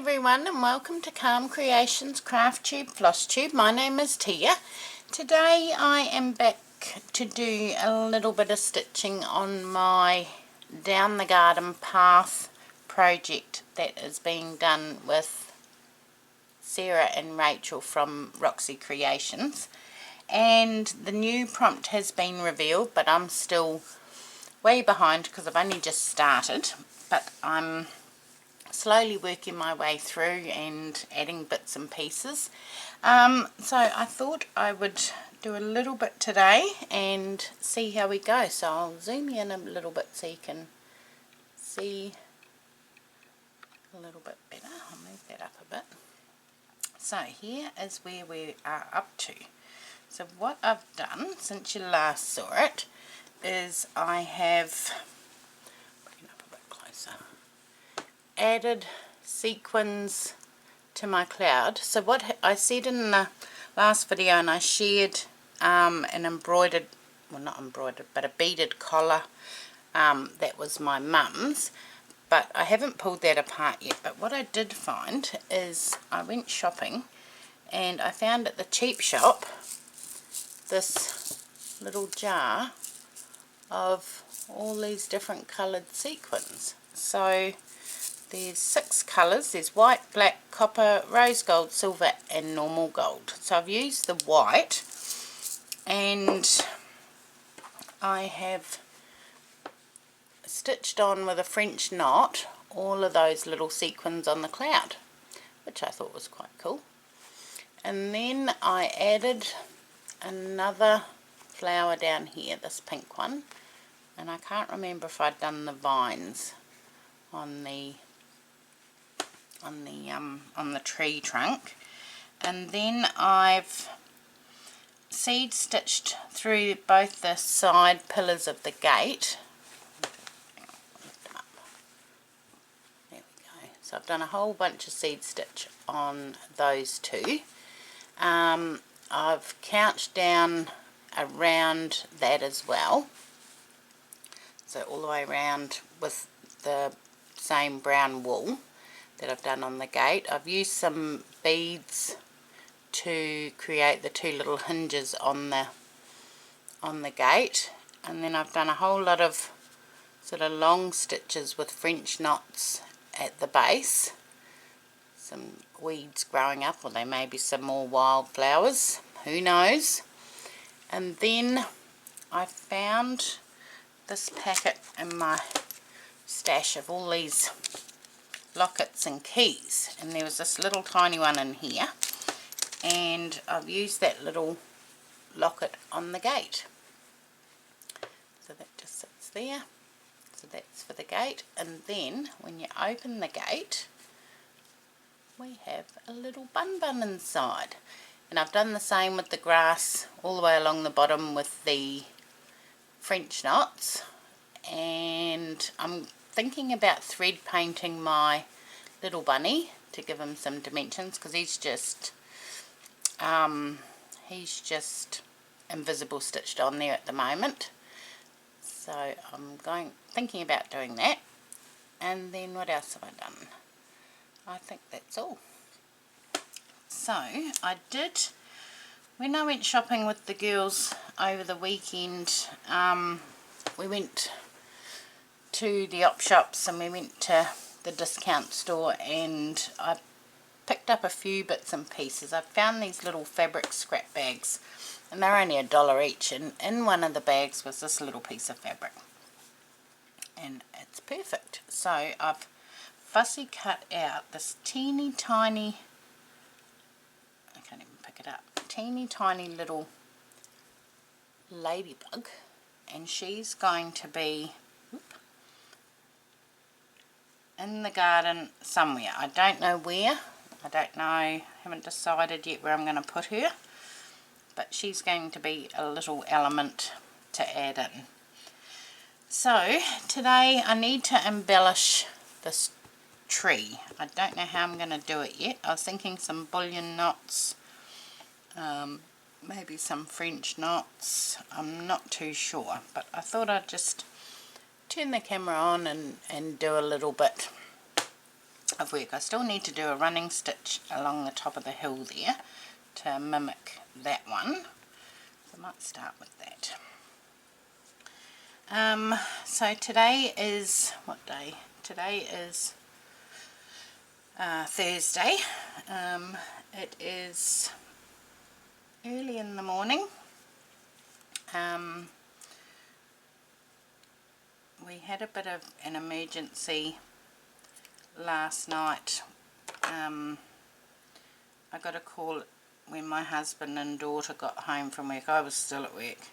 everyone, and welcome to Calm Creations Craft Flosstube. My name is Tia. Today I am back to do a little bit of stitching on my Down the Garden Path project that is being done with Sarah and Rachel from Roxy Creations. And the new prompt has been revealed, but I'm still way behind because I've only just started, but I'm slowly working my way through and adding bits and pieces. So I thought I would do a little bit today and see how we go. So I'll zoom in a little bit so you can see a little bit better. I'll move that up a bit. So here is where we are up to. So what I've done since you last saw it is I have, bring it up a bit closer, added sequins to my cloud. So what I said in the last video, and I shared an embroidered, well not embroidered, but a beaded collar that was my mum's, but I haven't pulled that apart yet. But what I did find is I went shopping and I found at the cheap shop this little jar of all these different coloured sequins. So there's 6 colours. There's white, black, copper, rose gold, silver and normal gold. So I've used the white and I have stitched on with a French knot all of those little sequins on the cloud, which I thought was quite cool. And then I added another flower down here, this pink one, and I can't remember if I'd done the vines on the tree trunk. And then I've seed stitched through both the side pillars of the gate. There we go. So I've done a whole bunch of seed stitch on those two. I've couched down around that as well, so all the way around with the same brown wool that I've done on the gate. I've used some beads to create the 2 little hinges on the gate, and then I've done a whole lot of sort of long stitches with French knots at the base. Some weeds growing up, or there may be some more wildflowers, who knows. And then I found this packet in my stash of all these lockets and keys, and there was this little tiny one in here, and I've used that little locket on the gate. So that just sits there. So that's for the gate, and then when you open the gate we have a little bun inside. And I've done the same with the grass all the way along the bottom with the French knots, and I'm thinking about thread painting my little bunny to give him some dimensions, because he's just invisible stitched on there at the moment. So I'm thinking about doing that. And then what else have I done? I think that's all. So I did, when I went shopping with the girls over the weekend, we went to the op shops and we went to the discount store, and I picked up a few bits and pieces. I found these little fabric scrap bags, and they're only $1 each, and in one of the bags was this little piece of fabric, and it's perfect. So I've fussy cut out this teeny tiny, I can't even pick it up, teeny tiny little ladybug, and she's going to be in the garden somewhere. I don't know where, haven't decided yet where I'm going to put her, but she's going to be a little element to add in. So today I need to embellish this tree. I don't know how I'm going to do it yet. I was thinking some bullion knots, maybe some French knots. I'm not too sure, but I thought I'd just turn the camera on and do a little bit of work. I still need to do a running stitch along the top of the hill there to mimic that one. So I might start with that. So today is, what day? Today is Thursday. It is early in the morning. We had a bit of an emergency last night. I got a call when my husband and daughter got home from work. I was still at work,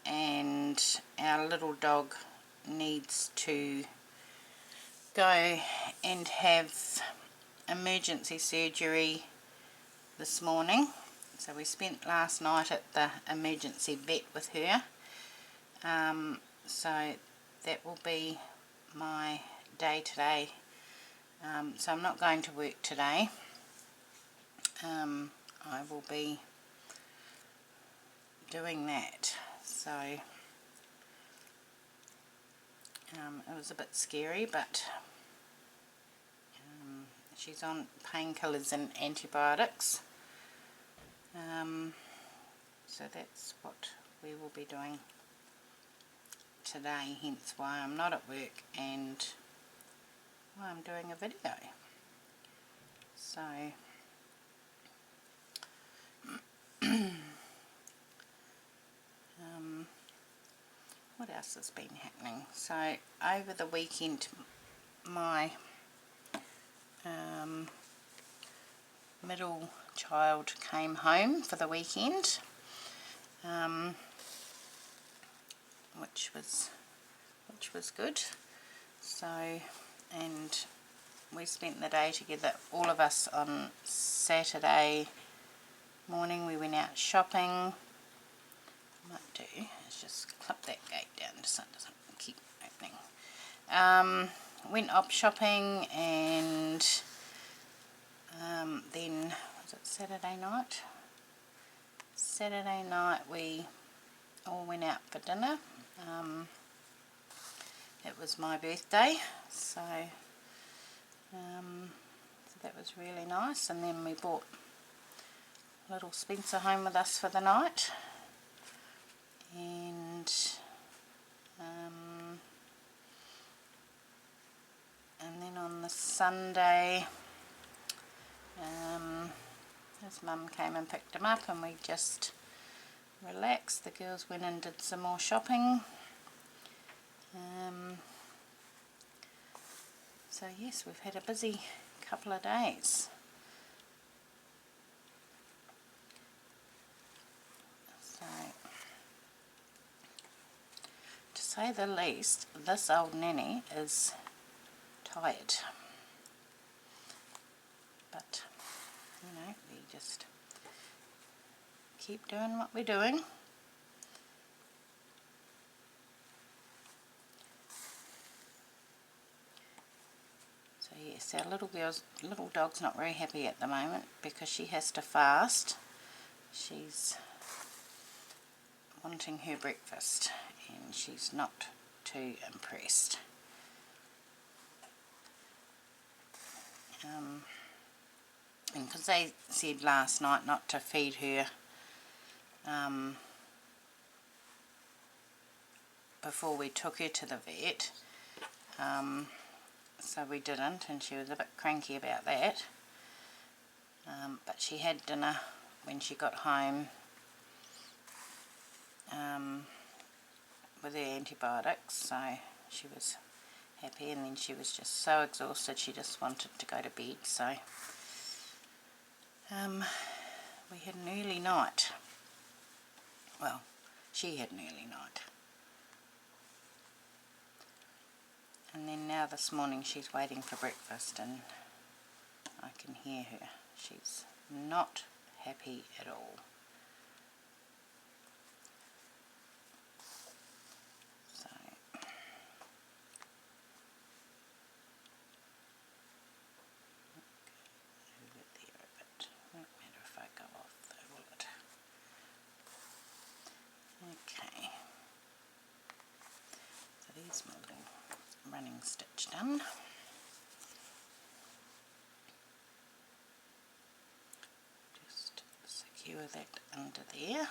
and our little dog needs to go and have emergency surgery this morning. So we spent last night at the emergency vet with her. So that will be my day today. So I'm not going to work today. I will be doing that. So it was a bit scary, but she's on painkillers and antibiotics. So that's what we will be doing today, hence why I'm not at work and why I'm doing a video. So what else has been happening? So over the weekend my middle child came home for the weekend, which was good. So, and we spent the day together, all of us, on Saturday morning. We went out shopping. What I might do is just clip that gate down so it doesn't keep opening. Went up shopping, and then, was it Saturday night? Saturday night we all went out for dinner. It was my birthday, so that was really nice. And then we brought little Spencer home with us for the night, and then on the Sunday his mum came and picked him up, and we just relaxed. The girls went and did some more shopping. So yes, we've had a busy couple of days. So, to say the least, this old nanny is tired. But, you know, we just keep doing what we're doing. So yes, our little dog's not very happy at the moment because she has to fast. She's wanting her breakfast and she's not too impressed. And because they said last night not to feed her before we took her to the vet, so we didn't, and she was a bit cranky about that. But she had dinner when she got home with her antibiotics, so she was happy, and then she was just so exhausted she just wanted to go to bed. So we had an early night. Well, she had an early night. And then now this morning she's waiting for breakfast, and I can hear her. She's not happy at all. So over there a bit. Won't matter if I go off though, will it? Okay. So there's my little running stitch done. that under there.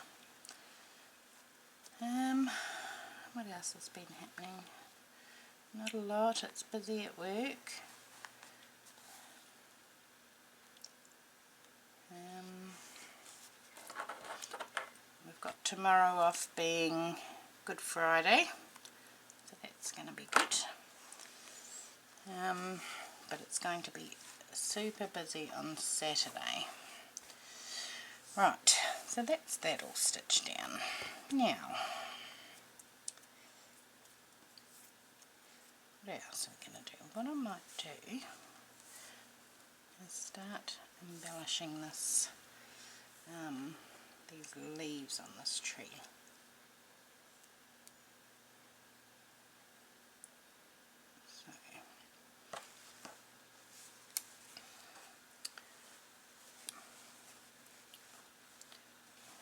What else has been happening? Not a lot, it's busy at work. We've got tomorrow off being Good Friday, so that's going to be good. But it's going to be super busy on Saturday. Right, so that's that all stitched down. Now, what else are we going to do? What I might do is start embellishing this, these leaves on this tree.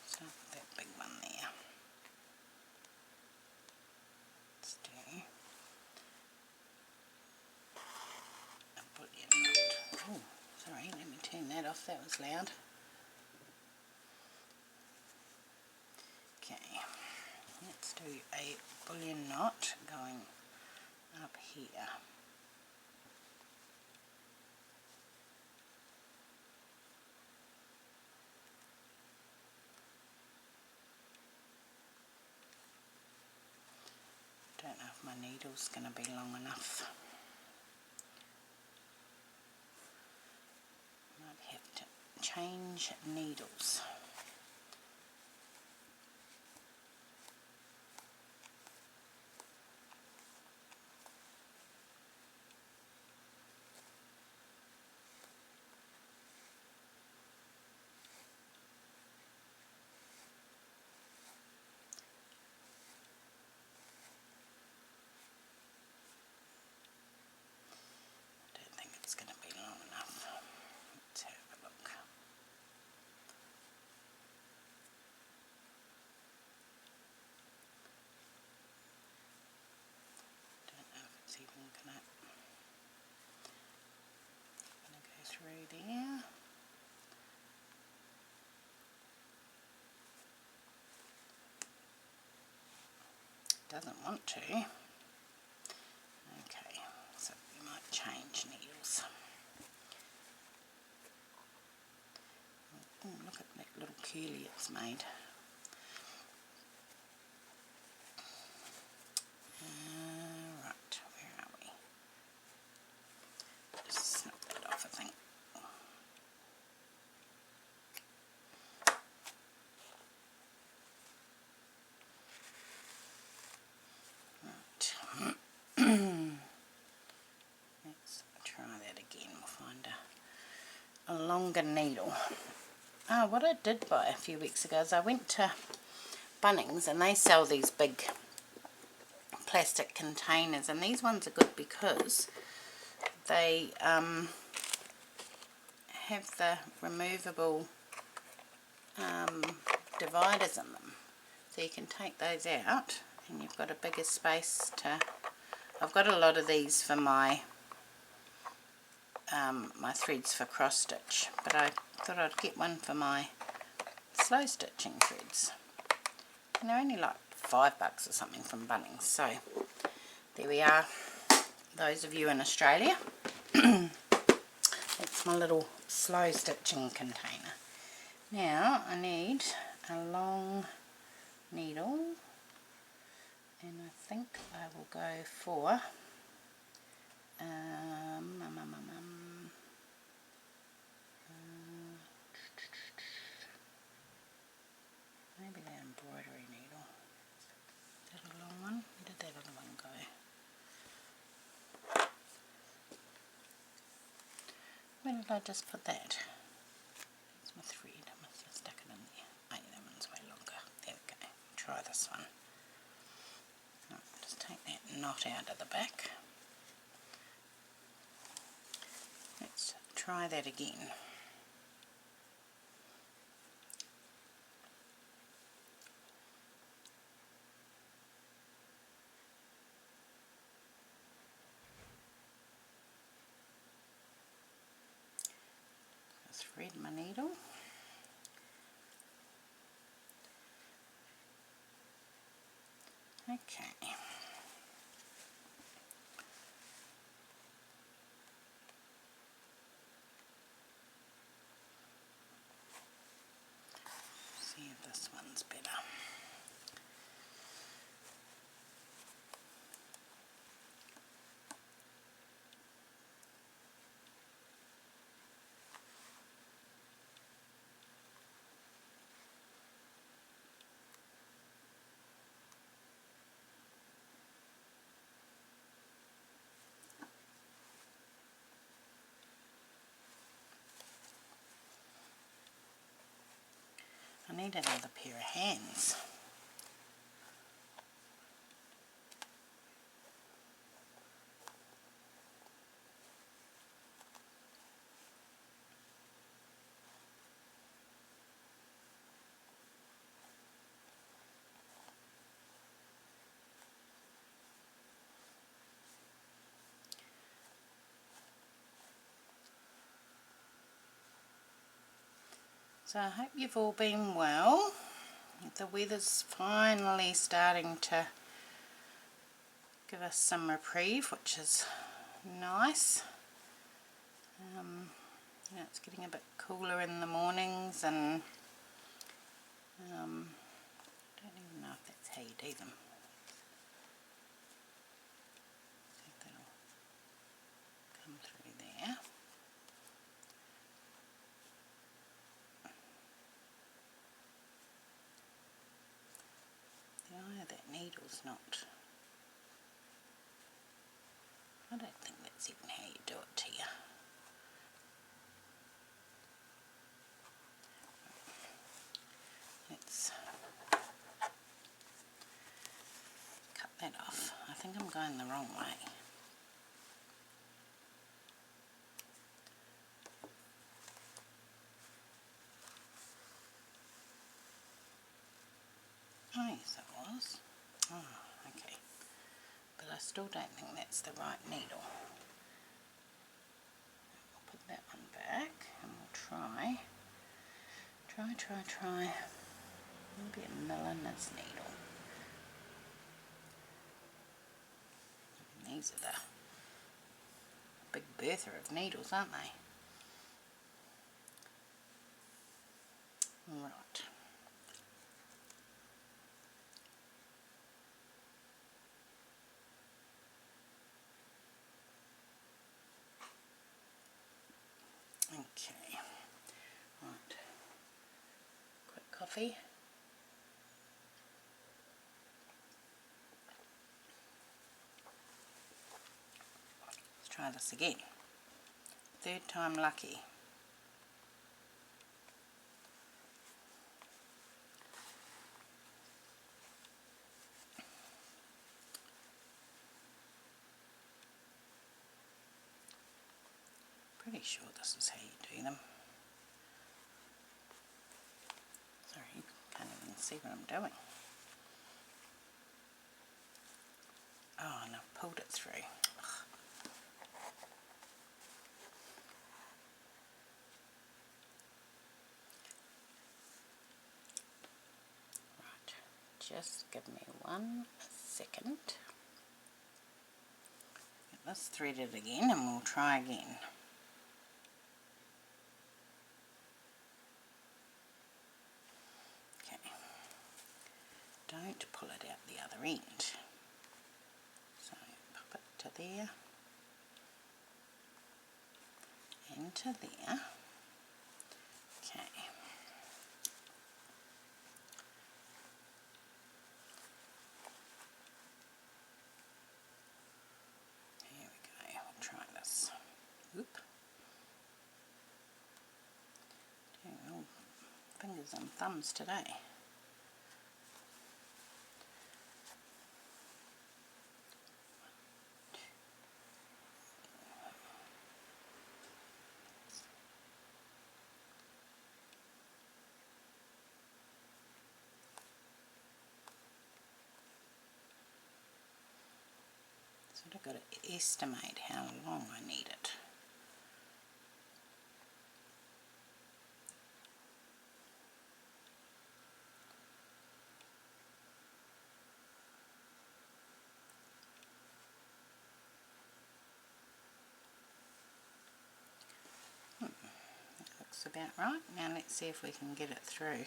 Start with that big one there. Let's do a bullion knot. Oh, sorry, let me turn that off, that was loud. Okay, let's do a bullion knot going up here. Don't know if my needle's going to be long enough. Might have to change needles. It's going to be long enough. Let's have a look. Don't know if it's even going to go through there. Doesn't want to. Okay, so we might change needles. Oh, look at that little curly it's made. Right, where are we? Just snip that off, I think. Right. Let's try that again. We'll find a longer needle. What I did buy a few weeks ago is I went to Bunnings and they sell these big plastic containers, and these ones are good because they have the removable dividers in them, so you can take those out and you've got a bigger space to... I've got a lot of these for my my threads for cross stitch, but I thought I'd get one for my slow stitching threads, and they're only like $5 or something from Bunnings. So there we are, those of you in Australia. That's my little slow stitching container. Now I need a long needle, and I think I will go for maybe that embroidery needle. Is that a long one? Where did that other one go? Where did I just put that? That's my thread. I must have stuck it in there. Oh, yeah, that one's way longer. There we go. Try this one. Right, just take that knot out of the back. Let's try that again. Thread my needle. Okay. See if this one's better. I need another pair of hands. So I hope you've all been well. The weather's finally starting to give us some reprieve, which is nice. It's getting a bit cooler in the mornings, and I don't even know if that's how you do them. See if that'll come through there. The eye of that needle's not... I don't think that's even how you do it, Tia. Let's cut that off. I think I'm going the wrong way. Oh yes, it was. Oh, okay. But I still don't think that's the right needle. I'll put that one back and we'll try. Maybe a milliner's needle. These are the Big Bertha of needles, aren't they? Right. Okay. Right. Quick coffee. Let's try this again. Third time lucky. Pretty sure this is how you do them. Sorry, you can't even see what I'm doing. Oh, and I've pulled it through. Ugh. Right, just give me 1 second. Get this threaded again and we'll try again. Don't pull it out the other end. So pop it to there and to there. Okay. Here we go. We'll try this. Oop. Doing all fingers and thumbs today. Sort of got to estimate how long I need it. looks about right. Now let's see if we can get it through.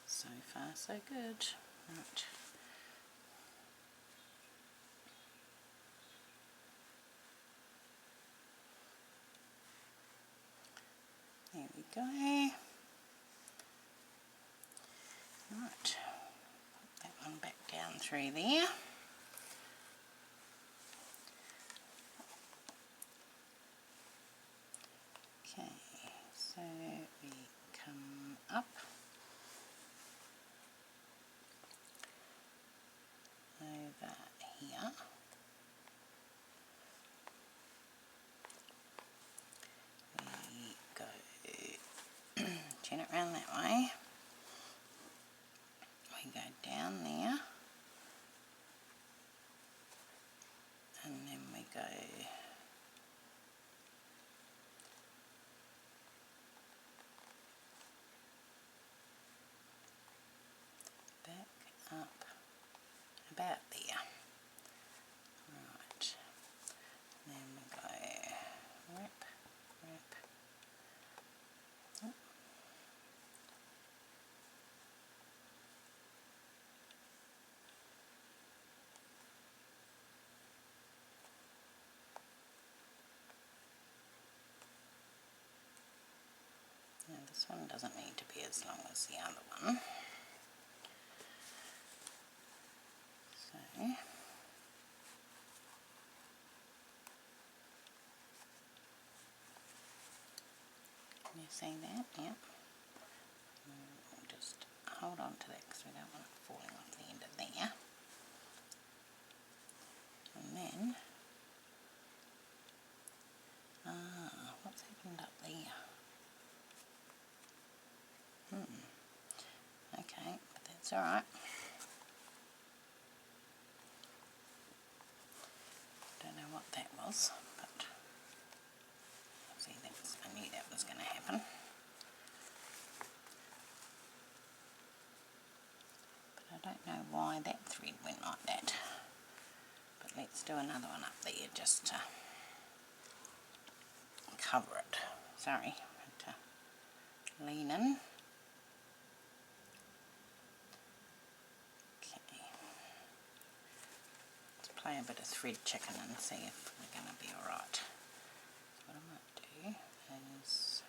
So far so good. Right. There we go. Right. Put that one back down through there. Okay, so we come up over here. We go turn it around that way. We go down there, and then we go back up about there. Right, and then we go wrap, wrap. Oh. Now this one doesn't need to be as long as the other one. So can you see that? Yep. We'll just hold on to that because we don't want it falling off the end of there. And then, what's happened up there? Okay, but that's alright. Don't know what that was, but see, I knew that was going to happen. But I don't know why that thread went like that. But let's do another one up there just to cover it. Sorry, I had to lean in. Okay. Let's play a bit of thread chicken and see if we're going to be alright. So what I might do is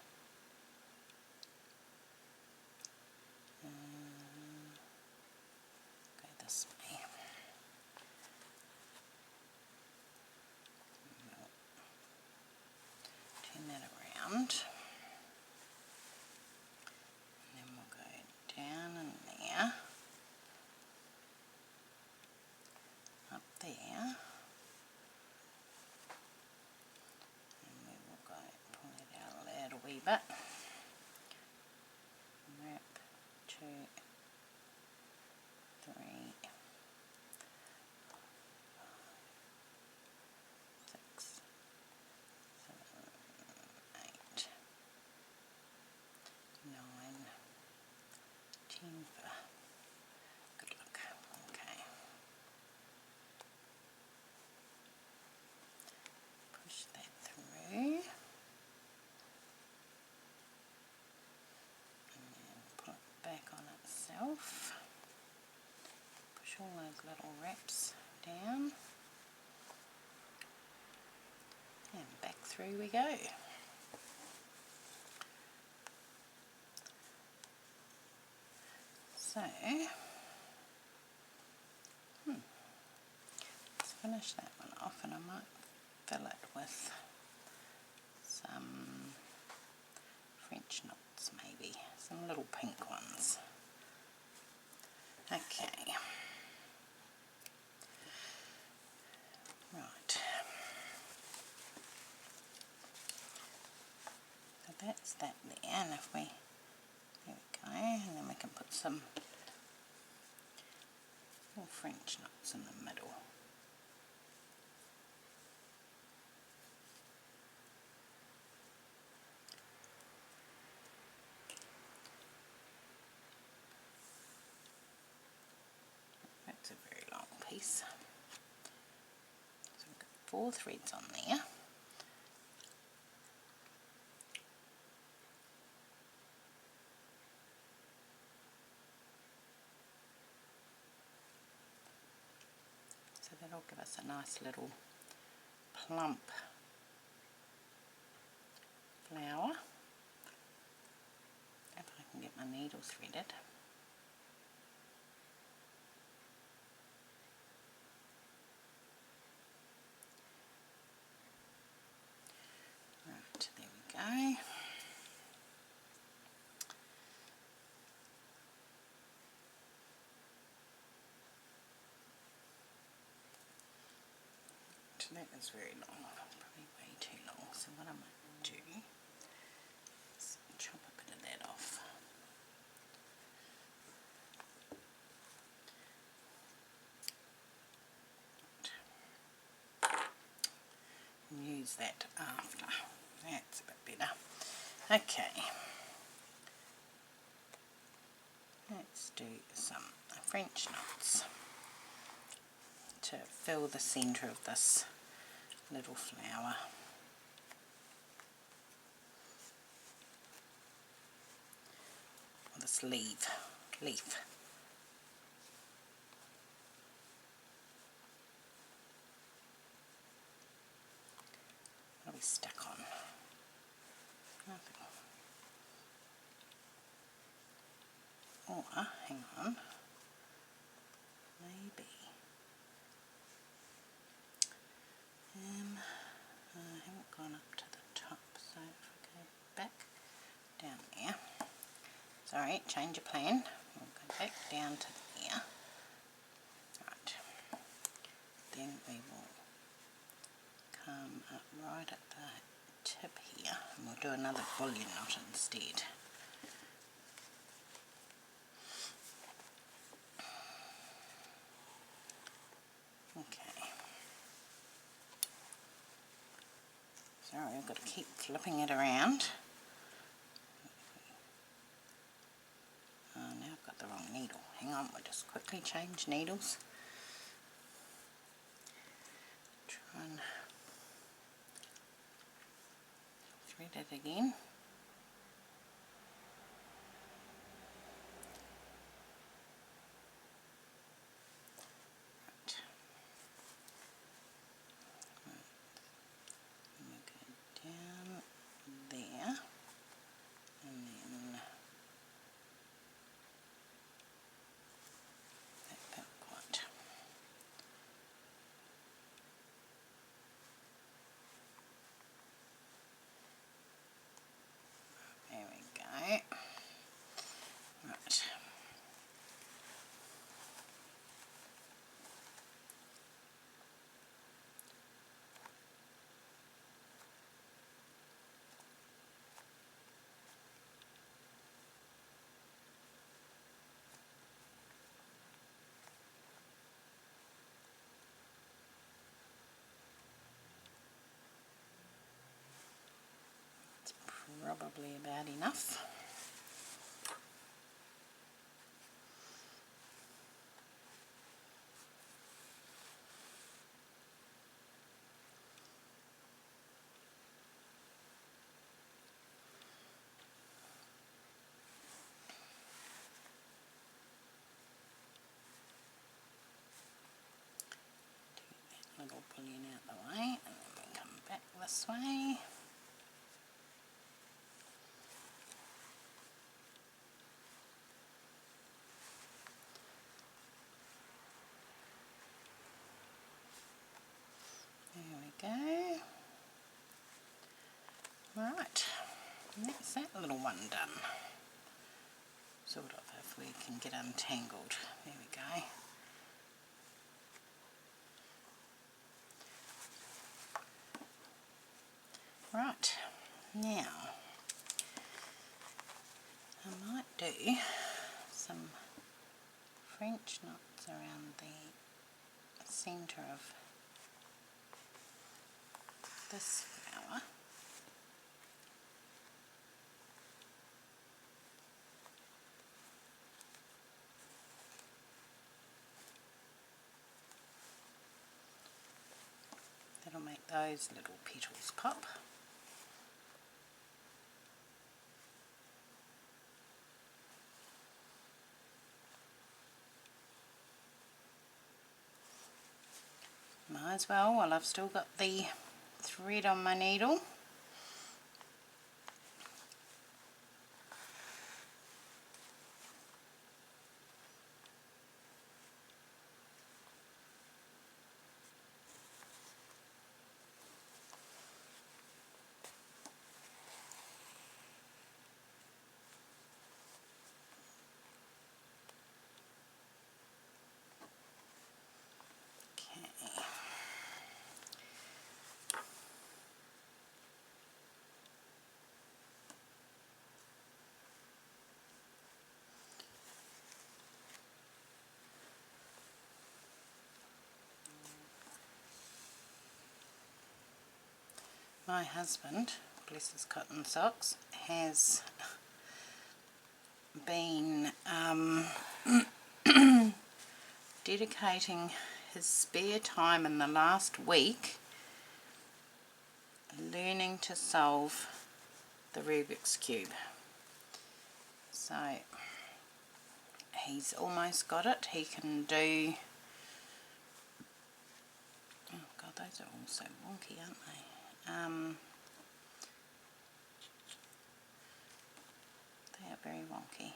go this way. We'll turn that around. And then we'll go down in there. Up there. And we will go pull it out a little wee bit. Wrap, 2, 3, 6, 7, 8, 9, 10 for good luck. Okay. Push that through. And then pull it back on itself. Push all those little wraps down. And back through we go. So, let's finish that one off, and I might fill it with some French knots, maybe some little pink ones. Okay, right, so that's that there, and if we, there we go, and then we can put some little French knots in the middle. these. So we've got 4 threads on there. So that'll give us a nice little plump flower. If I can get my needle threaded. Right, there we go. That is very long, probably way too long, so what I might do is chop a bit of that off. And use that after. That's a bit better. Okay, let's do some French knots to fill the centre of this little flower. Or this leaf. What are we stuck on? Nothing. Or, hang on, maybe. I haven't gone up to the top, so if I go back down there, sorry, change of plan, we'll go back down to there, right, then we will come up right at the tip here, and we'll do another bullion knot instead. Okay. Sorry, I've got to keep flipping it around. Oh, now I've got the wrong needle. Hang on, we'll just quickly change needles. Try and thread it again. Down there, and then that felt quite. There we go. Right. Probably about enough. Take that little bullion out the way, and then we come back this way. There we go. Right, that's that little one done. Sort of, if we can get untangled. There we go. Right, now I might do some French knots around the centre of this flower. That'll make those little petals pop. Might as well while I've still got the thread on my needle. My husband, bless his cotton socks, has been dedicating his spare time in the last week learning to solve the Rubik's Cube. So he's almost got it. He can do, oh god, those are all so wonky, aren't they? They are very wonky.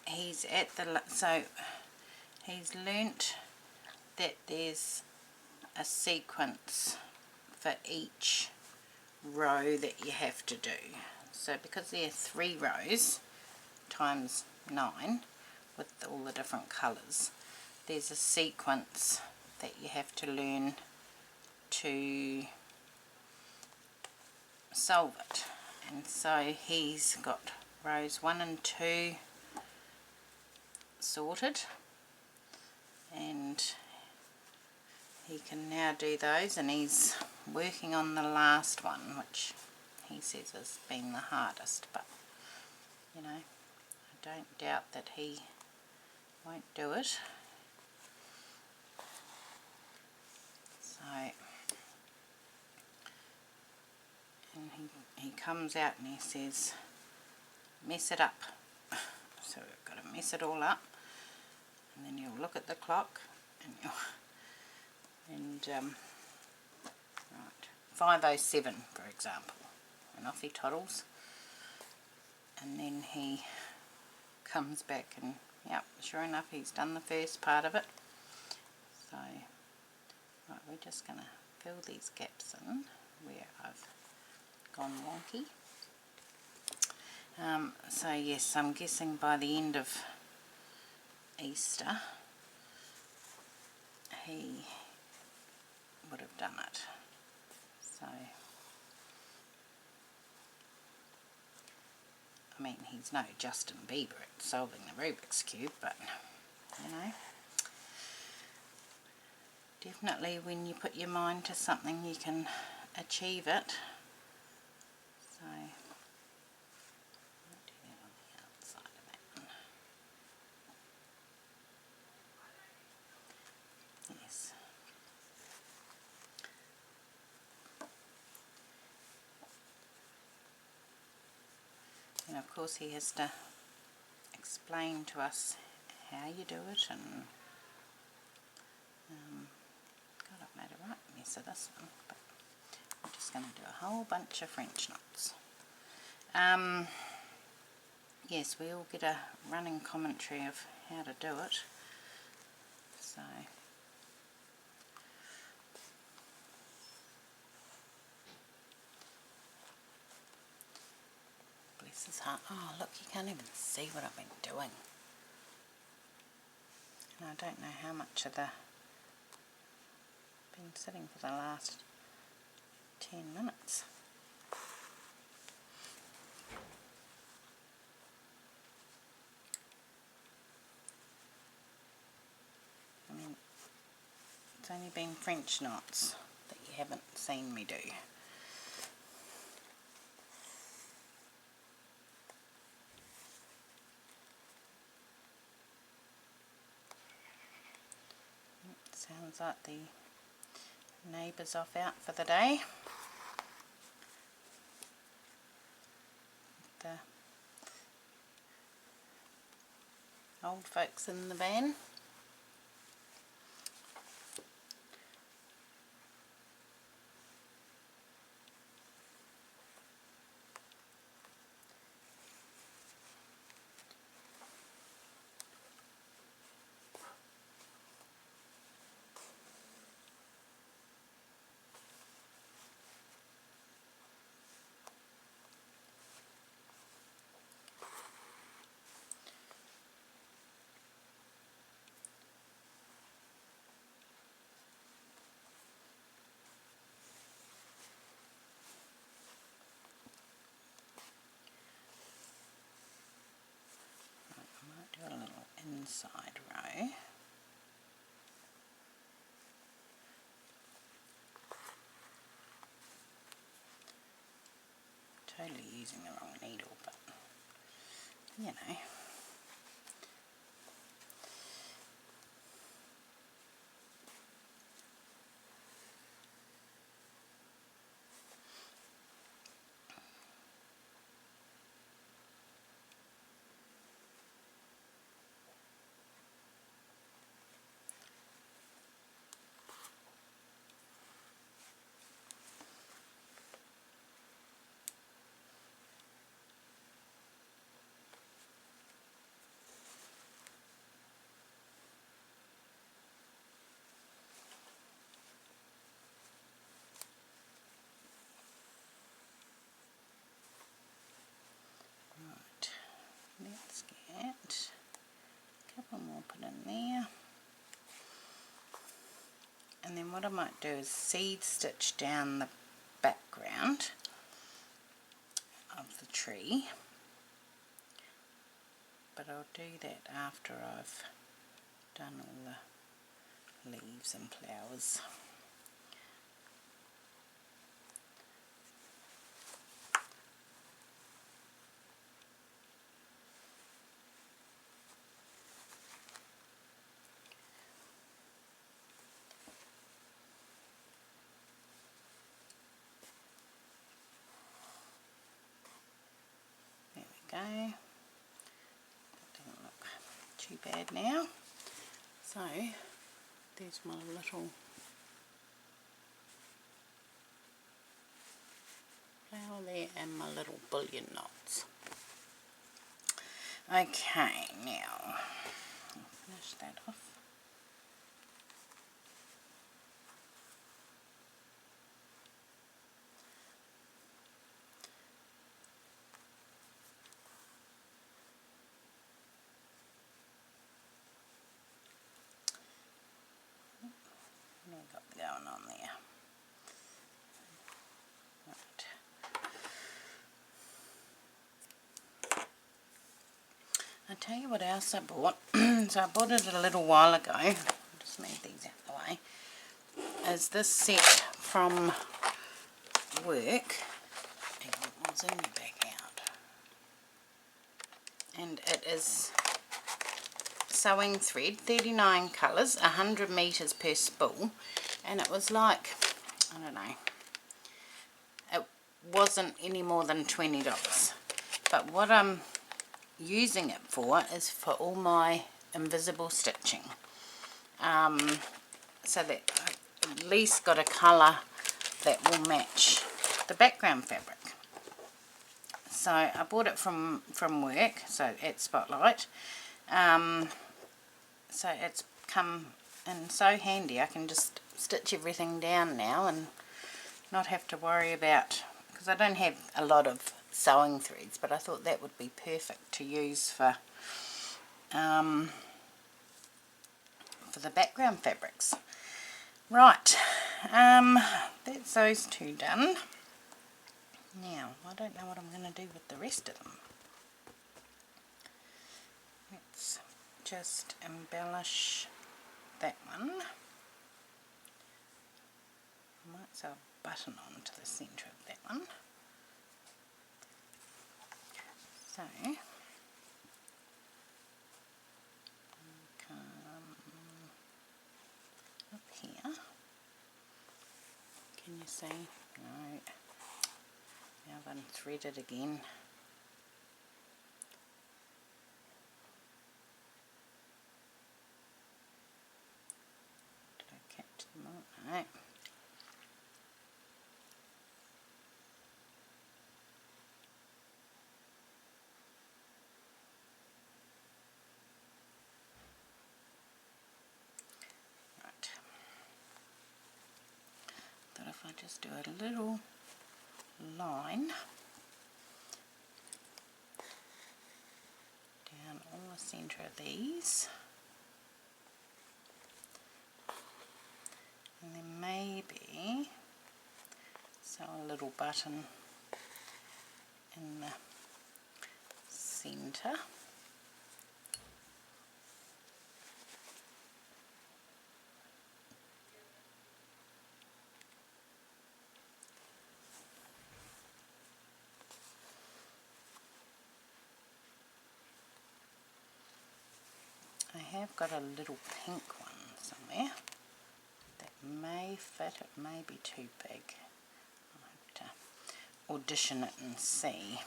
He's at the, so he's learnt that there's a sequence for each row that you have to do. So because there are 3 rows times 9 with all the different colours, there's a sequence that you have to learn to solve it. And so he's got rows 1 and 2 sorted, and he can now do those, and he's working on the last one, which he says has been the hardest, but you know, I don't doubt that he won't do it. So, and he comes out and he says, mess it up. So we've got to mess it all up, and then you'll look at the clock and you'll, right, 5:07 for example, and off he toddles, and then he comes back and yep, sure enough he's done the first part of it. So right, we're just going to fill these gaps in where I've gone wonky. So yes, I'm guessing by the end of Easter he would have done it. So I mean, he's no Justin Bieber at solving the Rubik's Cube, but you know, definitely when you put your mind to something you can achieve it. So I'll do that on the outside of that one. Yes. And of course he has to explain to us how you do it, and God, I've made a right mess of this one, but I'm just going to do a whole bunch of French knots. Yes, we all get a running commentary of how to do it, so bless his heart. Oh look, you can't even see what I've been doing, and I don't know how much of the been sitting for the last 10 minutes. I mean, it's only been French knots that you haven't seen me do. Let's Sounds like the neighbours off out for the day. The old folks in the van. Do a little inside row. Totally using the wrong needle, but you know. Let's get a couple more put in there, and then what I might do is seed stitch down the background of the tree, but I'll do that after I've done all the leaves and flowers. Go. That doesn't look too bad now. So there's my little flower there and my little bullion knots. Okay, now I'll finish that off. What have I got going on there? Right. I'll tell you what else I bought. So I bought it a little while ago. I'll just move these out of the way. Is this set from work. I'll zoom you back out. And it is sewing thread, 39 colours, 100 metres per spool, and it was like, I don't know, it wasn't any more than $20. But what I'm using it for is for all my invisible stitching, so that I've at least got a colour that will match the background fabric. So I bought it from work, so at Spotlight. So it's come in so handy. I can just stitch everything down now and not have to worry about, because I don't have a lot of sewing threads, but I thought that would be perfect to use for the background fabrics. Right, that's those two done. Now, I don't know what I'm going to do with the rest of them. Let's just embellish that one. I might sew a button onto the centre of that one. So, come up see? No. Now I've unthreaded again. Did I catch them all? No. That if I just do a little line down all the centre of these, and then maybe sew a little button in the centre. I have got a little pink one somewhere that may fit, it may be too big. I'll have to audition it and see.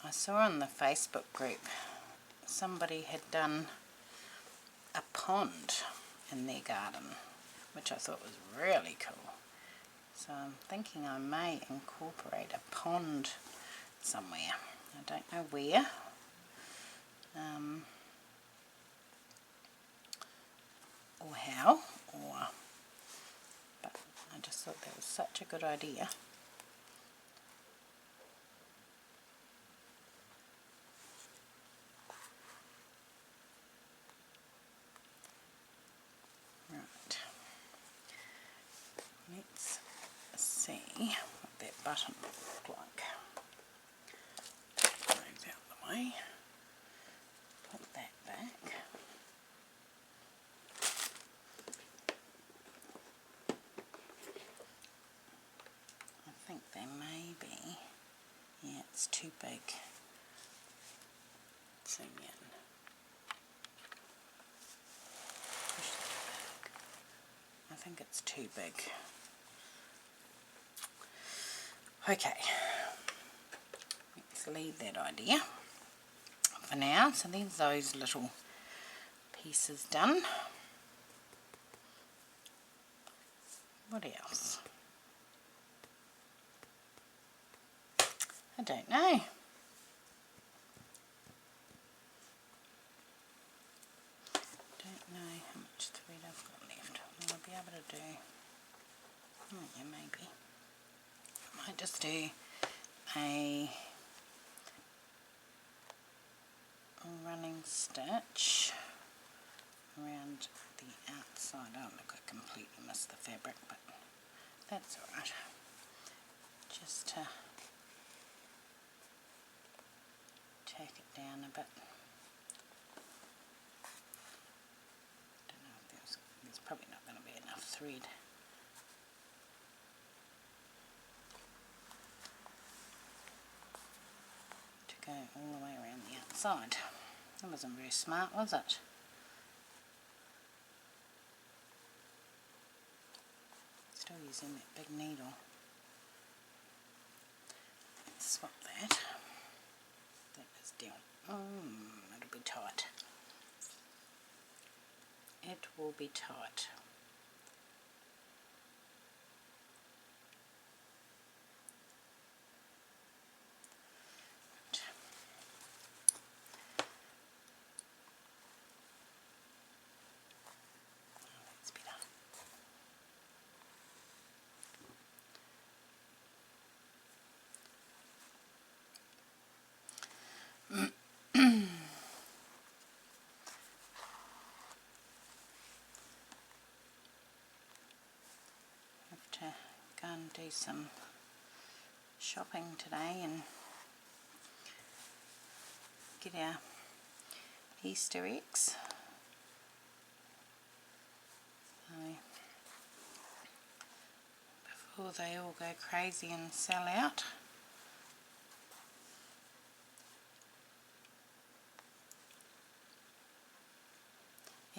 I saw on the Facebook group somebody had done a pond in their garden, which I thought was really cool. So I'm thinking I may incorporate a pond somewhere. I don't know where. Or how, but I just thought that was such a good idea. Right, let's see what that button looks like. Move out the way, put that back. I think they may be, yeah, it's too big. Zoom in. Push that back. I think it's too big. Okay, let's leave that idea for now. So there's those little pieces done. What else? I don't know. Don't know how much thread I've got left. Will I be able to do? Yeah, maybe. I might just do a running stitch around the outside. Oh look, I completely missed the fabric, but that's alright. Just to tack it down a bit. Don't know if there's probably not going to be enough thread. To go all the way around the outside. That wasn't very smart, was it? Still using that big needle. Let's swap that. That is down. It'll be tight. It will be tight. That's better. Have to go and do some shopping today and get our Easter eggs before they all go crazy and sell out.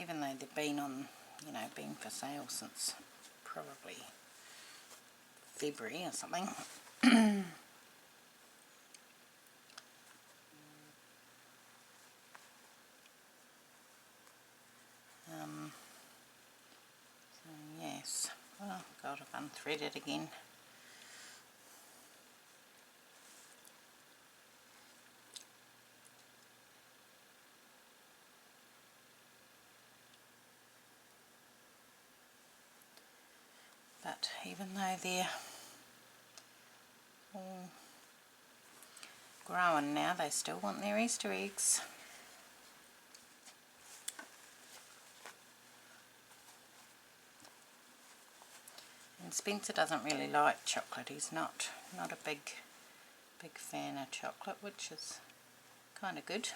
Even though they've been on, been for sale since probably February or something. So yes, oh god, I've unthreaded again. But even though they're all growing now, they still want their Easter eggs. And Spencer doesn't really like chocolate. He's not a big fan of chocolate, which is kind of good.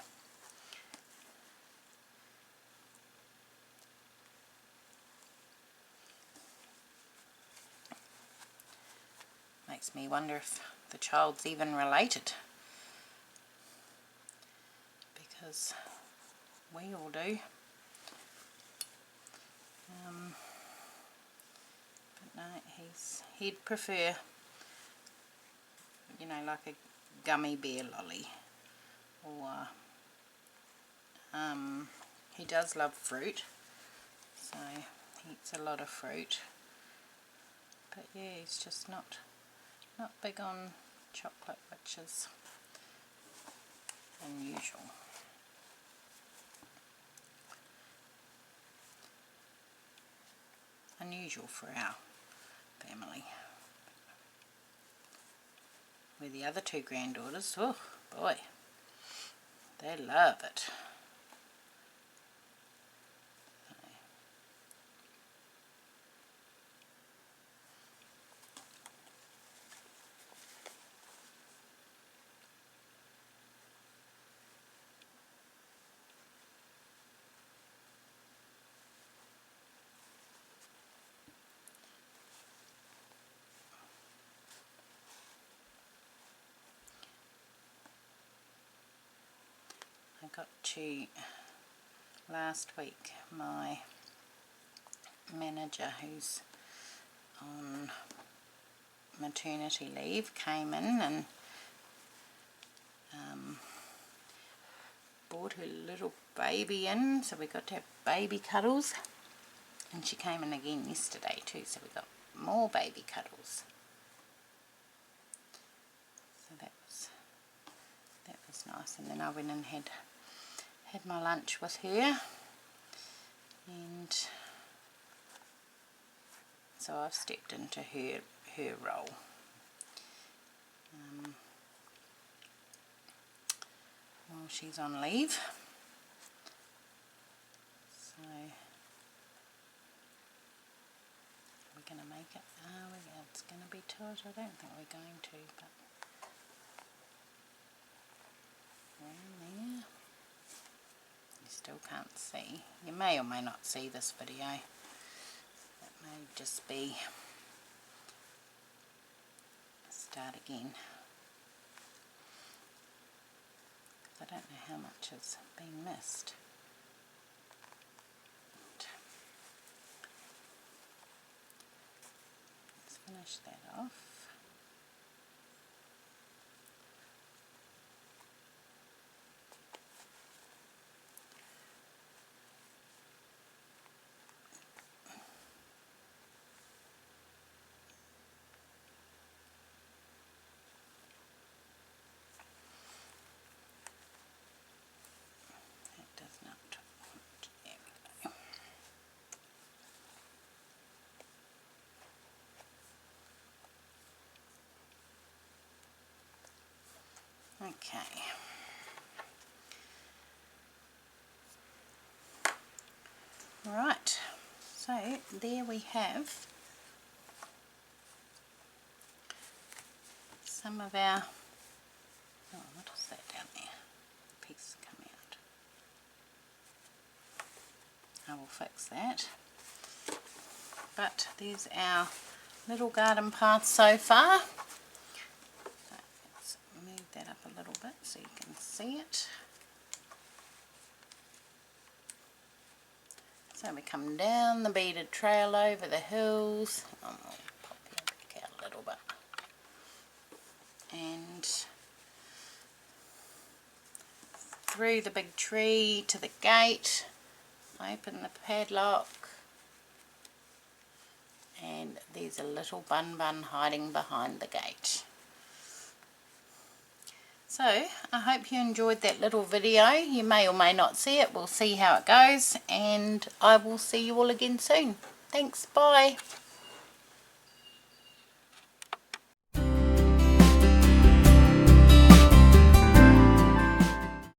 Makes me wonder if the child's even related, because we all do. But no, he'd prefer, like a gummy bear lolly, or he does love fruit, so he eats a lot of fruit. But yeah, he's just not big on chocolate, which is unusual. Unusual for our family. Where the other two granddaughters, oh boy, they love it. I got to, last week, my manager, who's on maternity leave, came in and brought her little baby in, so we got to have baby cuddles, and she came in again yesterday too, so we got more baby cuddles. So that was nice. And then I went and had my lunch with her, and so I've stepped into her role. While she's on leave. So we're going to make it. It's going to be tight. I don't think we're going to, but around there. You still can't see. You may or may not see this video. It may just be start again. I don't know how much has been missed. But let's finish that off. Okay. Right, so there we have some of our, oh, what is that down there? Piece come out. I will fix that. But there's our little garden path so far. So let's move that up a little bit so you can see it. So we come down the beaded trail over the hills. I'll pop you back out a little bit. And through the big tree to the gate. Open the padlock. And there's a little bun hiding behind the gate. So I hope you enjoyed that little video. You may or may not see it. We'll see how it goes, and I will see you all again soon. Thanks, bye.